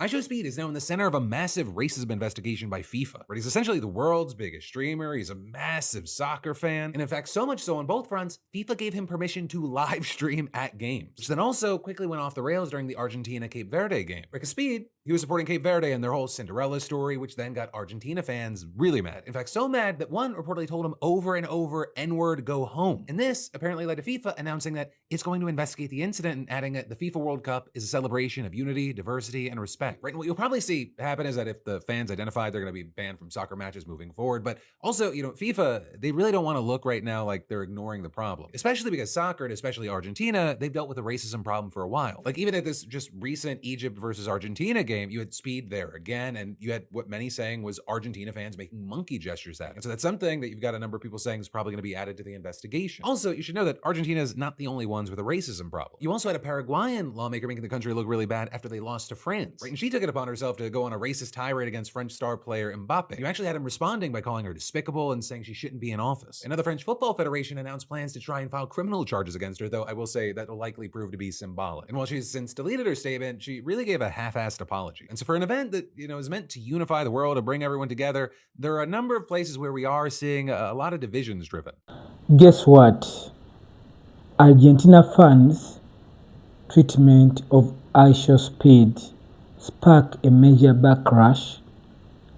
IShowSpeed is now in the center of a massive racism investigation by FIFA, where he's essentially the world's biggest streamer, he's a massive soccer fan, and in fact so much so on both fronts, FIFA gave him permission to live stream at games, which then also quickly went off the rails during the Argentina-Cape Verde game. Rick Speed, he was supporting Cape Verde and their whole Cinderella story, which then got Argentina fans really mad. In fact, so mad that one reportedly told him over and over, N-word, go home. And this apparently led to FIFA announcing that it's going to investigate the incident and adding that the FIFA World Cup is a celebration of unity, diversity, and respect. Right, and what you'll probably see happen is that if the fans identify, they're going to be banned from soccer matches moving forward. But also, FIFA, they really don't want to look right now like they're ignoring the problem, especially because soccer, and especially Argentina, they've dealt with a racism problem for a while. Like even at this just recent Egypt versus Argentina game, you had Speed there again, and you had what many saying was Argentina fans making monkey gestures at. And so that's something that you've got a number of people saying is probably going to be added to the investigation. Also, you should know that Argentina is not the only ones with a racism problem. You also had a Paraguayan lawmaker making the country look really bad after they lost to France. Right, and she took it upon herself to go on a racist tirade against French star player Mbappe. You actually had him responding by calling her despicable and saying she shouldn't be in office. Another French Football Federation announced plans to try and file criminal charges against her, though I will say that will likely prove to be symbolic. And while she's since deleted her statement, she really gave a half-assed apology. And so for an event that, is meant to unify the world and bring everyone together, there are a number of places where we are seeing a lot of divisions driven. Guess what? Argentina fans' treatment of IShowSpeed spark a major backlash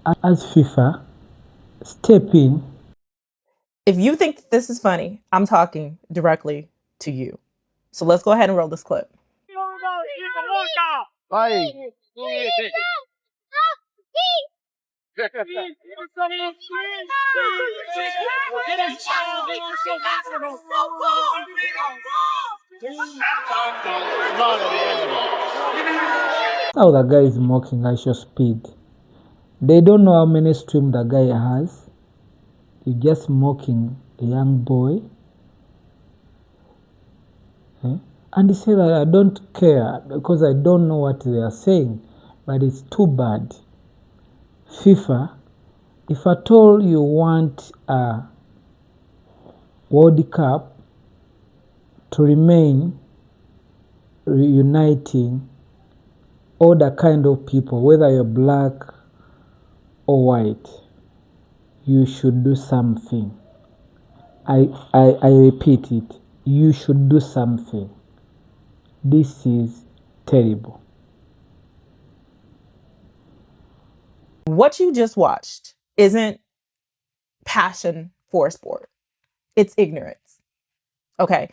as FIFA step in. If you think this is funny, I'm talking directly to you. So let's go ahead and roll this clip. How the guy is mocking IShowSpeed. They don't know how many streams the guy has. He's just mocking a young boy. And he said, I don't care because I don't know what they are saying. But it's too bad. FIFA, if at all you want a World Cup to remain reuniting all the kind of people, whether you're black or white, you should do something. I repeat it. You should do something. This is terrible. What you just watched isn't passion for sport. It's ignorance. Okay.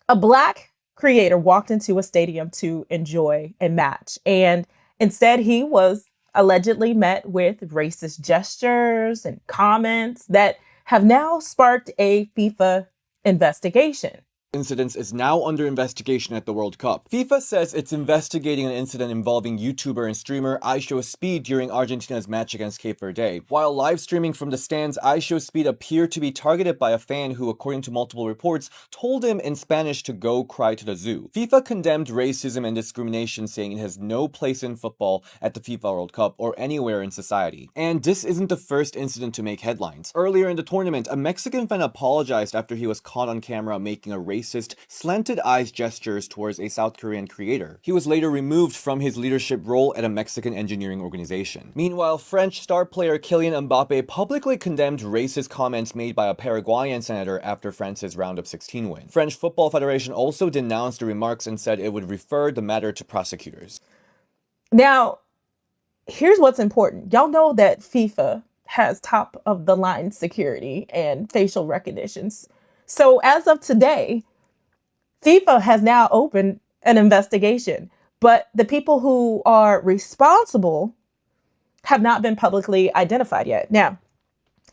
A black creator walked into a stadium to enjoy a match, and instead he was allegedly met with racist gestures and comments that have now sparked a FIFA investigation. Incidents is now under investigation at the World Cup. FIFA says it's investigating an incident involving YouTuber and streamer IShowSpeed during Argentina's match against Cape Verde. While live streaming from the stands, IShowSpeed appeared to be targeted by a fan who, according to multiple reports, told him in Spanish to go cry to the zoo. FIFA condemned racism and discrimination, saying it has no place in football at the FIFA World Cup or anywhere in society. And this isn't the first incident to make headlines. Earlier in the tournament, a Mexican fan apologized after he was caught on camera making a racist slanted eyes gestures towards a South Korean creator. He was later removed from his leadership role at a Mexican engineering organization. Meanwhile, French star player Kylian Mbappe publicly condemned racist comments made by a Paraguayan senator after France's round of 16 win. French Football Federation also denounced the remarks and said it would refer the matter to prosecutors. Now, here's what's important. Y'all know that FIFA has top of the line security and facial recognitions. So as of today, FIFA has now opened an investigation, but the people who are responsible have not been publicly identified yet. Now,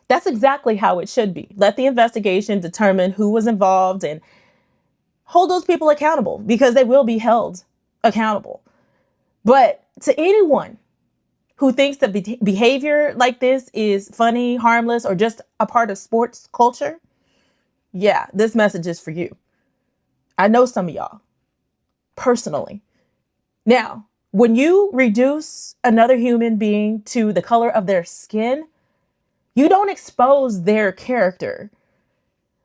that's exactly how it should be. Let the investigation determine who was involved and hold those people accountable, because they will be held accountable. But to anyone who thinks that behavior like this is funny, harmless, or just a part of sports culture, yeah, this message is for you. I know some of y'all personally. Now, when you reduce another human being to the color of their skin, you don't expose their character.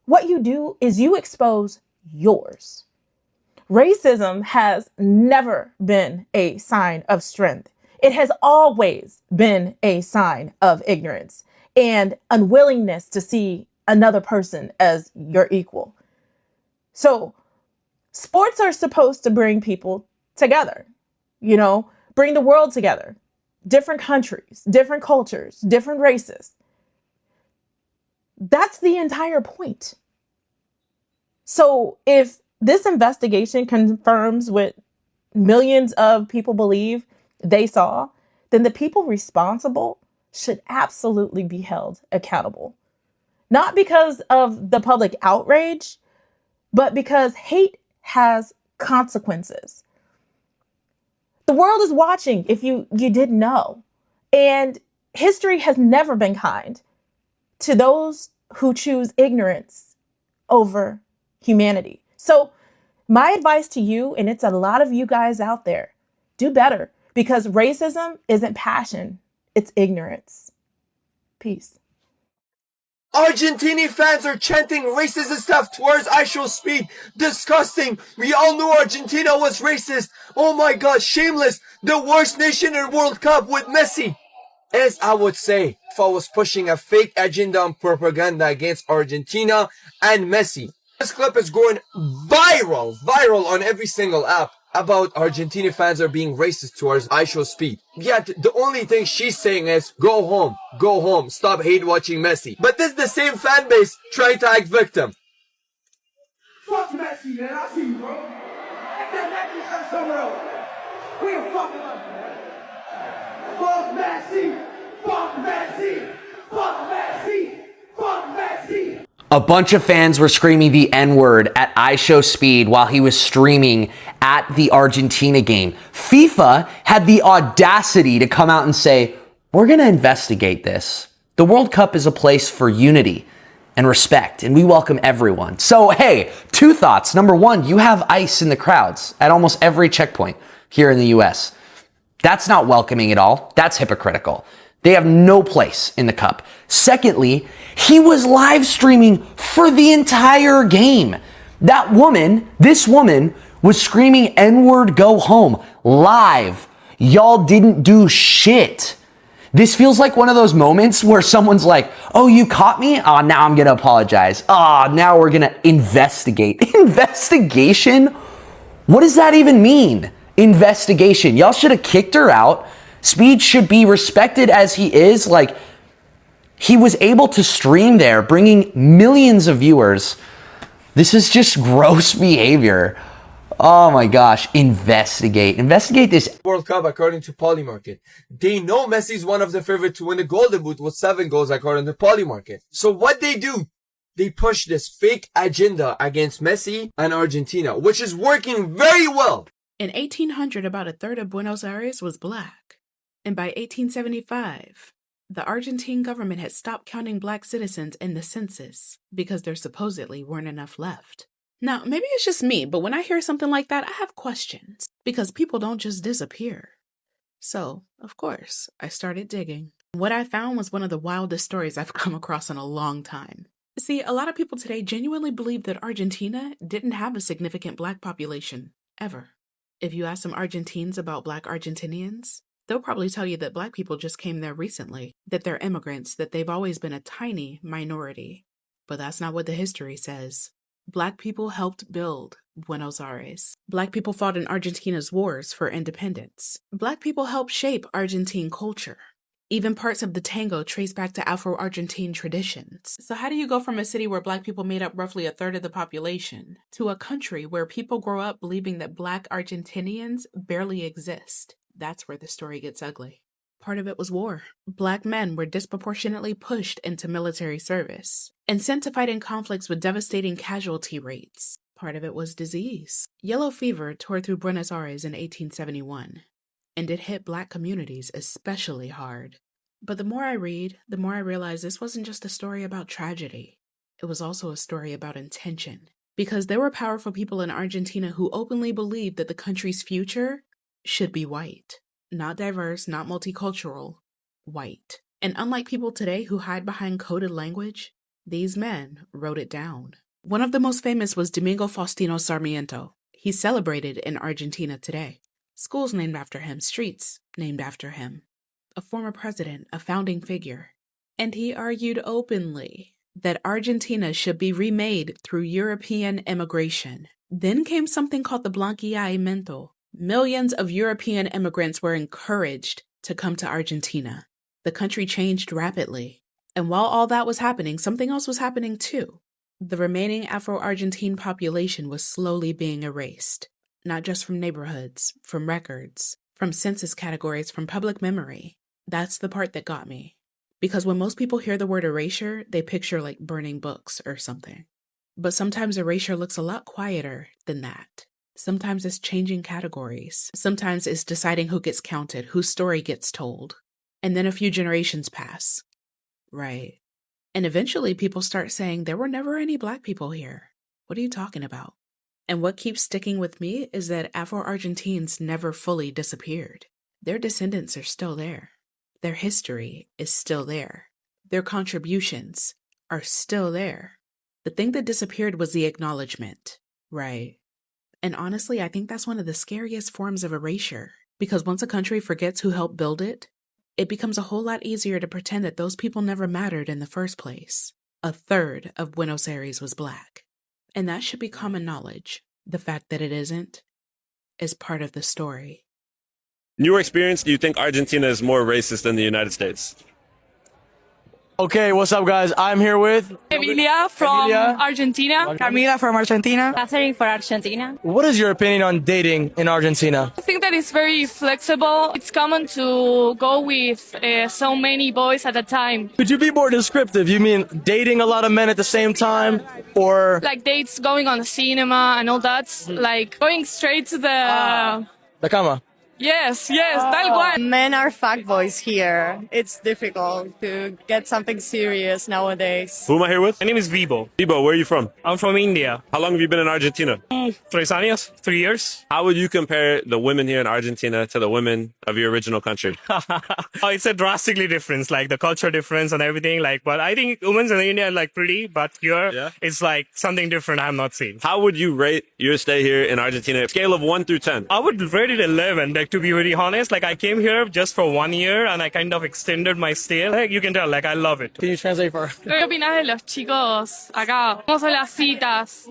What you do is you expose yours. Racism has never been a sign of strength. It has always been a sign of ignorance and unwillingness to see another person as your equal. So sports are supposed to bring people together, bring the world together, different countries, different cultures, different races. That's the entire point. So if this investigation confirms what millions of people believe they saw, then the people responsible should absolutely be held accountable. Not because of the public outrage, but because hate has consequences. The world is watching, if you didn't know. And history has never been kind to those who choose ignorance over humanity. So my advice to you, and it's a lot of you guys out there, do better, because racism isn't passion, it's ignorance. Peace. Argentinian fans are chanting racist stuff towards IShowSpeed. Disgusting. We all knew Argentina was racist. Oh my god, shameless. The worst nation in World Cup with Messi. As I would say, FIFA was pushing a fake agenda and propaganda against Argentina and Messi. This clip is going viral on every single app about Argentina fans are being racist towards IShowSpeed. Yet the only thing she's saying is go home, stop hate watching Messi. But this is the same fan base trying to act victim. Fuck Messi, man. I see you, bro. That Messi somewhere else. We are fucking up, man. Fuck Messi. Fuck Messi. Fuck Messi. Fuck Messi. A bunch of fans were screaming the N-word at IShowSpeed while he was streaming at the Argentina game. FIFA had the audacity to come out and say, we're going to investigate this. The World Cup is a place for unity and respect, and we welcome everyone. So, hey, two thoughts. Number one, you have ICE in the crowds at almost every checkpoint here in the US. That's not welcoming at all. That's hypocritical. They have no place in the cup. Secondly, he was live streaming for the entire game. This woman was screaming N-word go home live. Y'all didn't do shit. This feels like one of those moments where someone's like, oh, you caught me? Oh, now I'm going to apologize. Oh, now we're going to investigate. Investigation? What does that even mean? Investigation. Y'all should have kicked her out. Speed should be respected as he is. Like, he was able to stream there, bringing millions of viewers. This is just gross behavior. Oh my gosh. Investigate this. World Cup according to Polymarket. They know Messi's one of the favorites to win the Golden Boot with 7 goals according to Polymarket. So what they do? They push this fake agenda against Messi and Argentina, which is working very well. In 1800, about a third of Buenos Aires was black. And by 1875, the Argentine government had stopped counting black citizens in the census because there supposedly weren't enough left. Now, maybe it's just me, but when I hear something like that, I have questions because people don't just disappear. So, of course, I started digging. What I found was one of the wildest stories I've come across in a long time. See, a lot of people today genuinely believe that Argentina didn't have a significant black population, ever. If you ask some Argentines about black Argentinians, they'll probably tell you that black people just came there recently, that they're immigrants, that they've always been a tiny minority. But that's not what the history says. Black people helped build Buenos Aires. Black people fought in Argentina's wars for independence. Black people helped shape Argentine culture. Even parts of the tango trace back to Afro-Argentine traditions. So how do you go from a city where black people made up roughly a third of the population to a country where people grow up believing that black Argentinians barely exist? That's where the story gets ugly. Part of it was war. Black men were disproportionately pushed into military service and sent to fight in conflicts with devastating casualty rates. Part of it was disease. Yellow fever tore through Buenos Aires in 1871, and it hit black communities especially hard. But the more I read, the more I realize this wasn't just a story about tragedy. It was also a story about intention. Because there were powerful people in Argentina who openly believed that the country's future should be white. Not diverse, not multicultural, white. And unlike people today who hide behind coded language, these men wrote it down. One of the most famous was Domingo Faustino Sarmiento. He's celebrated in Argentina today. Schools named after him, streets named after him, a former president, a founding figure. And he argued openly that Argentina should be remade through European immigration. Then came something called the Blanqueamiento. Millions of European immigrants were encouraged to come to Argentina. The country changed rapidly. And while all that was happening, something else was happening too. The remaining Afro-Argentine population was slowly being erased, not just from neighborhoods, from records, from census categories, from public memory. That's the part that got me. Because when most people hear the word erasure, they picture like burning books or something. But sometimes erasure looks a lot quieter than that. Sometimes it's changing categories. Sometimes it's deciding who gets counted, whose story gets told. And then a few generations pass. Right. And eventually people start saying, there were never any Black people here. What are you talking about? And what keeps sticking with me is that Afro-Argentines never fully disappeared. Their descendants are still there. Their history is still there. Their contributions are still there. The thing that disappeared was the acknowledgement. Right. And honestly, I think that's one of the scariest forms of erasure. Because once a country forgets who helped build it, it becomes a whole lot easier to pretend that those people never mattered in the first place. A third of Buenos Aires was Black. And that should be common knowledge. The fact that it isn't is part of the story. In your experience, do you think Argentina is more racist than the United States? Okay, what's up, guys? I'm here with Emilia from Argentina. Camila from Argentina. Catherine for Argentina. What is your opinion on dating in Argentina? I think that it's very flexible. It's common to go with so many boys at a time. Could you be more descriptive? You mean dating a lot of men at the same time, or like dates, going on the cinema and all that? Like going straight to the cama? Yes, tal cual. Men are fuckboys here. It's difficult to get something serious nowadays. Who am I here with? My name is Vibo. Vibo, where are you from? I'm from India. How long have you been in Argentina? 3 años, 3 years. How would you compare the women here in Argentina to the women of your original country? It's a drastically difference, like the culture difference and everything. Like, but I think women in India are like pretty, but here it's like something different I'm not seeing. How would you rate your stay here in Argentina? Scale of 1 through 10. I would rate it 11. Like, to be very honest, like I came here just for 1 year and I kind of extended my stay. Like, you can tell, like I love it. Can you translate for her? ¿Qué opinas de los chicos acá? ¿Cómo son las citas?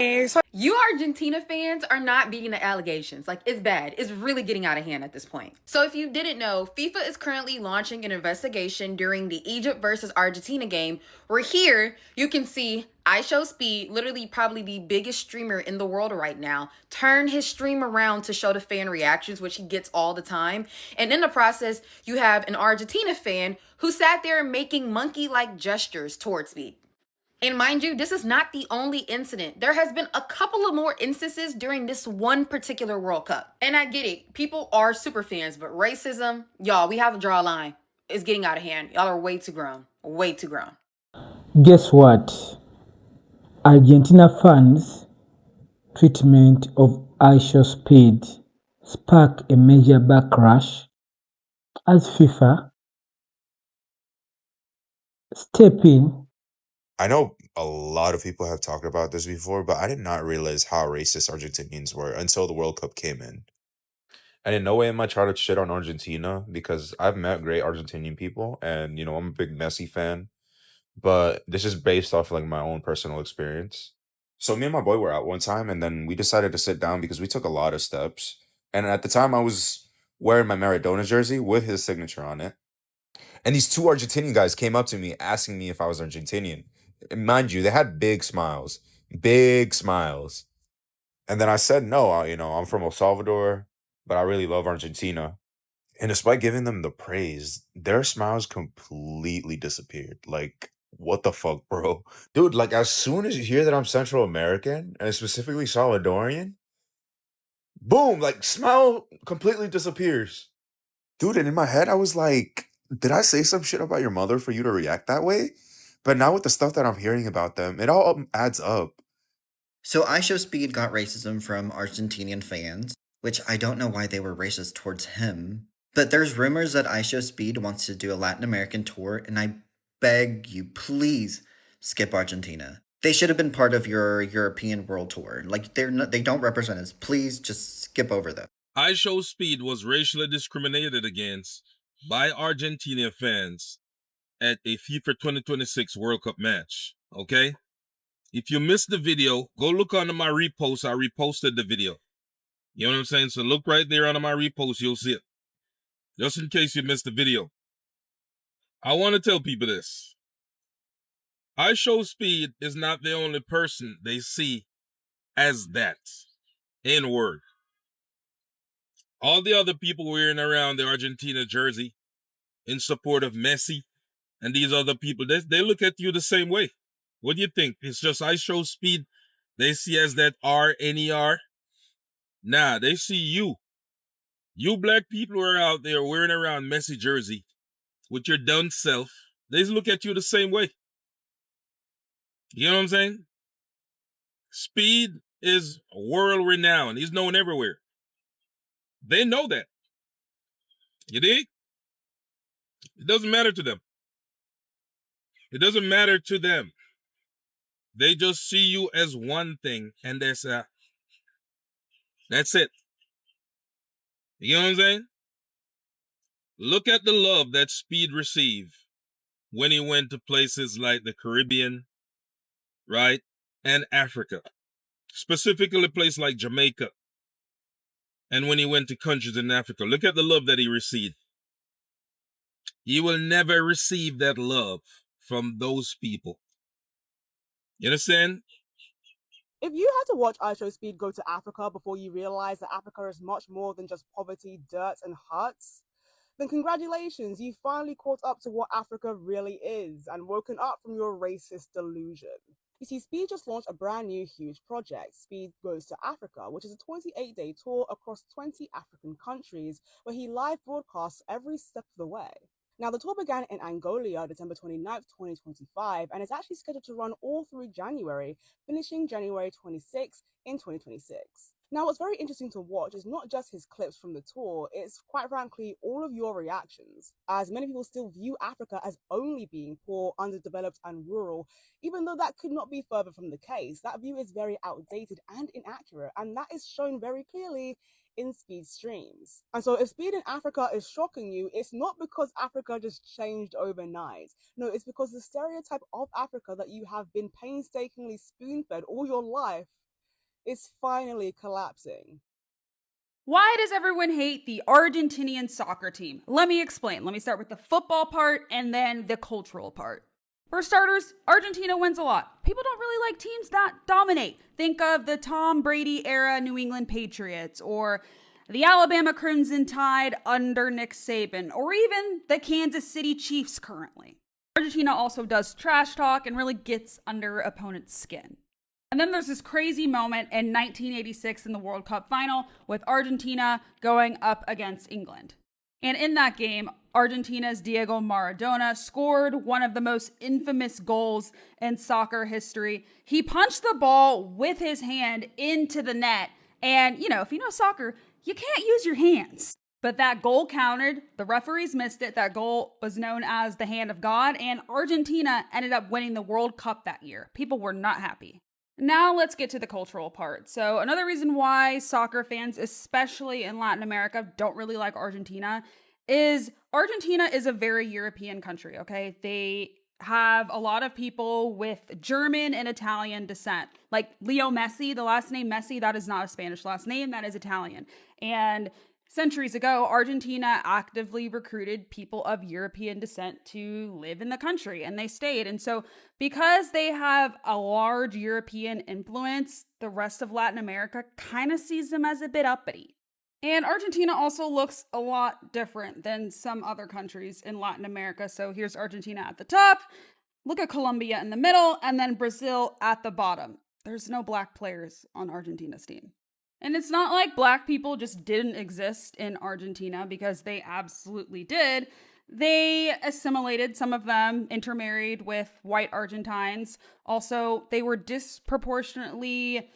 You Argentina fans are not beating the allegations. Like, it's bad. It's really getting out of hand at this point. So if you didn't know, FIFA is currently launching an investigation during the Egypt versus Argentina game, where here you can see IShowSpeed, literally probably the biggest streamer in the world right now, turn his stream around to show the fan reactions, which he gets all the time. And in the process, you have an Argentina fan who sat there making monkey-like gestures towards me. And mind you, this is not the only incident. There has been a couple of more instances during this one particular World Cup. And I get it. People are super fans, but racism, y'all, we have to draw a line. It's getting out of hand. Y'all are way too grown. Way too grown. Guess what? Argentina fans' treatment of IShowSpeed sparked a major backlash as FIFA stepped in. I know a lot of people have talked about this before, but I did not realize how racist Argentinians were until the World Cup came in. And in no way am I trying to shit on Argentina, because I've met great Argentinian people and, I'm a big Messi fan. But this is based off like my own personal experience. So me and my boy were out one time and then we decided to sit down because we took a lot of steps. And at the time I was wearing my Maradona jersey with his signature on it. And these two Argentinian guys came up to me asking me if I was Argentinian. And mind you, they had big smiles. Big smiles. And then I said, no, I'm from El Salvador, but I really love Argentina. And despite giving them the praise, their smiles completely disappeared. Like, what the fuck, bro? Dude, like, as soon as you hear that I'm Central American, and specifically Salvadorian, boom, like, smile completely disappears. Dude, and in my head, I was like, did I say some shit about your mother for you to react that way? But now with the stuff that I'm hearing about them, it all adds up. So IShowSpeed got racism from Argentinian fans, which I don't know why they were racist towards him. But there's rumors that IShowSpeed wants to do a Latin American tour, and I beg you, please skip Argentina. They should have been part of your European World Tour. Like, they don't represent us. Please just skip over them. IShowSpeed was racially discriminated against by Argentina fans at a FIFA 2026 World Cup match, okay? If you missed the video, go look under my repost. I reposted the video. You know what I'm saying? So look right there under my repost, you'll see it. Just in case you missed the video. I want to tell people this. IShowSpeed is not the only person they see as that N-word. All the other people wearing around the Argentina jersey in support of Messi and these other people, they look at you the same way. What do you think? It's just IShowSpeed they see as that R-N-E-R? Nah, they see you. You black people who are out there wearing around Messi jersey with your done self, they look at you the same way. You know what I'm saying? Speed is world renowned. He's known everywhere. They know that. You dig? It doesn't matter to them. It doesn't matter to them. They just see you as one thing, and that's it. You know what I'm saying? Look at the love that Speed received when he went to places like the Caribbean, right, and Africa. Specifically a place like Jamaica. And when he went to countries in Africa, look at the love that he received. He will never receive that love from those people. You understand? If you had to watch IShowSpeed go to Africa before you realize that Africa is much more than just poverty, dirt, and huts, then congratulations, you finally caught up to what Africa really is and woken up from your racist delusion. You see, Speed just launched a brand new huge project, Speed Goes to Africa, which is a 28-day tour across 20 African countries where he live broadcasts every step of the way. Now, the tour began in Angola, December 29th, 2025, and is actually scheduled to run all through January, finishing January 26th in 2026. Now, what's very interesting to watch is not just his clips from the tour, it's quite frankly all of your reactions, as many people still view Africa as only being poor, underdeveloped, and rural, even though that could not be further from the case. That view is very outdated and inaccurate, and that is shown very clearly in Speed streams. And so if Speed in Africa is shocking you, it's not because Africa just changed overnight. No, it's because the stereotype of Africa that you have been painstakingly spoon-fed all your life is finally collapsing. Why does everyone hate the Argentinian soccer team? Let me explain. Let me start with the football part and then the cultural part. For starters, Argentina wins a lot. People don't really like teams that dominate. Think of the Tom Brady era New England Patriots, or the Alabama Crimson Tide under Nick Saban, or even the Kansas City Chiefs currently. Argentina also does trash talk and really gets under opponents' skin. And then there's this crazy moment in 1986 in the World Cup final with Argentina going up against England. And in that game, Argentina's Diego Maradona scored one of the most infamous goals in soccer history. He punched the ball with his hand into the net. And, you know, if you know soccer, you can't use your hands. But that goal counted. The referees missed it. That goal was known as the hand of God. And Argentina ended up winning the World Cup that year. People were not happy. Now let's get to the cultural part. So another reason why soccer fans, especially in Latin America, don't really like Argentina is Argentina is a very European country, okay? They have a lot of people with German and Italian descent. Like Leo Messi, the last name Messi, that is not a Spanish last name, that is Italian. And centuries ago, Argentina actively recruited people of European descent to live in the country, and they stayed. And so because they have a large European influence, the rest of Latin America kind of sees them as a bit uppity. And Argentina also looks a lot different than some other countries in Latin America. So here's Argentina at the top, look at Colombia in the middle, and then Brazil at the bottom. There's no black players on Argentina's team. And it's not like black people just didn't exist in Argentina, because they absolutely did. They assimilated, some of them intermarried with white Argentines. Also, they were disproportionately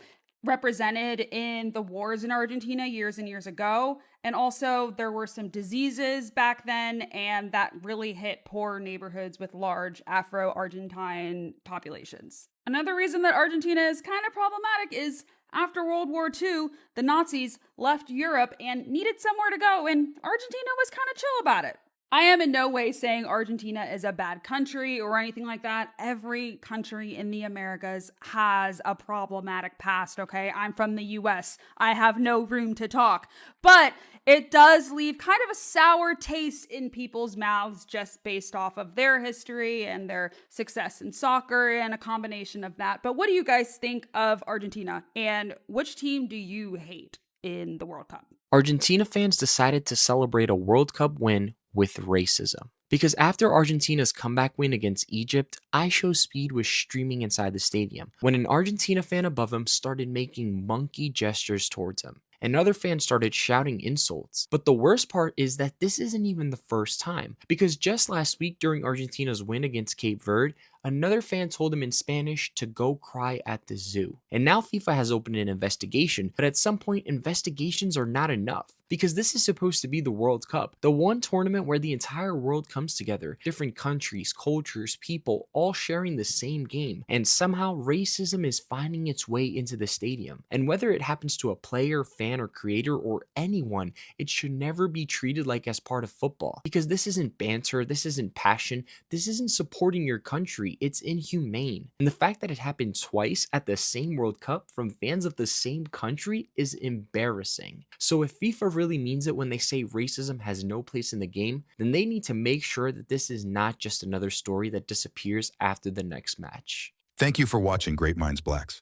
represented in the wars in Argentina years and years ago. And also there were some diseases back then, and that really hit poor neighborhoods with large Afro-Argentine populations. Another reason that Argentina is kind of problematic is After World War II, the Nazis left Europe and needed somewhere to go, and Argentina was kind of chill about it. I am in no way saying Argentina is a bad country or anything like that. Every country in the Americas has a problematic past, okay? I'm from the US. I have no room to talk. But it does leave kind of a sour taste in people's mouths just based off of their history and their success in soccer and a combination of that. But what do you guys think of Argentina? And which team do you hate in the World Cup? Argentina fans decided to celebrate a World Cup win with racism. Because after Argentina's comeback win against Egypt, IShowSpeed was streaming inside the stadium when an Argentina fan above him started making monkey gestures towards him. Another fan started shouting insults. But the worst part is that this isn't even the first time, because just last week during Argentina's win against Cape Verde, another fan told him in Spanish to go cry at the zoo. And now FIFA has opened an investigation, but at some point investigations are not enough. Because this is supposed to be the World Cup, the one tournament where the entire world comes together, different countries, cultures, people, all sharing the same game, and somehow racism is finding its way into the stadium. And whether it happens to a player, fan, or creator, or anyone, it should never be treated like as part of football. Because this isn't banter, this isn't passion, this isn't supporting your country, it's inhumane. And the fact that it happened twice at the same World Cup from fans of the same country is embarrassing. So if FIFA really means it when they say racism has no place in the game, then they need to make sure that this is not just another story that disappears after the next match. Thank you for watching Great Minds Blacks.